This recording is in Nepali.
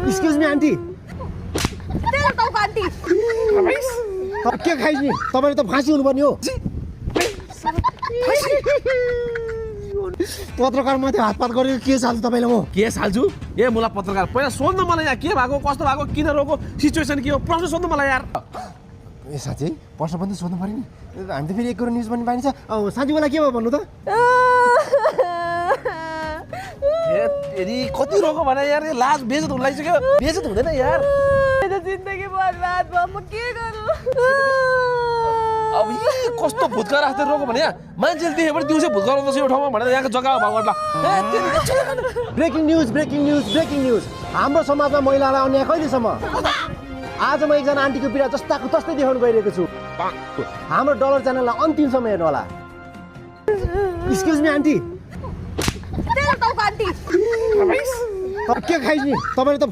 एक्सक्युज मी आन्टी तेल टाउको आन्टी के खाइस् नि तपाईँले त फाँसी हुनुपर्ने हो पत्रकार माथि हातपात गरेको के चाल्छु तपाईँलाई म के हाल्छु ए मुला पत्रकार पहिला सोध्न मलाई यहाँ के भएको कस्तो भएको किन रोको सिचुएसन के हो प्रश्न सोध्नु मलाई यार ए साँच्चै प्रश्न पनि सोध्नु पऱ्यो नि हामी त फेरि एक करोड न्युज पनि पाइन्छ साँच्चीवाला के भयो भन्नु त यदि कति रोको भने यार लाज बेइज्जत हुन लागिसक्यो बेइज्जत हुँदैन यार मेरो जिन्दगी बर्बाद भयो म के गरौँ अब यी कस्तो भुतका राख्दै रोको भने यहाँ मान्छेले देखे पनि दिउँसै भुतका राख्दैछ यो ठाउँमा भनेर यहाँको जग्गा भगवान्ला ब्रेकिङ न्युज हाम्रो समाजमा महिलालाई अन्याय कहिलेसम्म आज म एकजना आन्टीको पीडा जस्ताको तस्तै देखाउन गइरहेको छु हाम्रो डलर च्यानललाई अन्तिमसम्म हेर्नु होला एक्सक्युज मी आन्टी तेल टाउको आन्टी के खाइस् नि तपाईँले त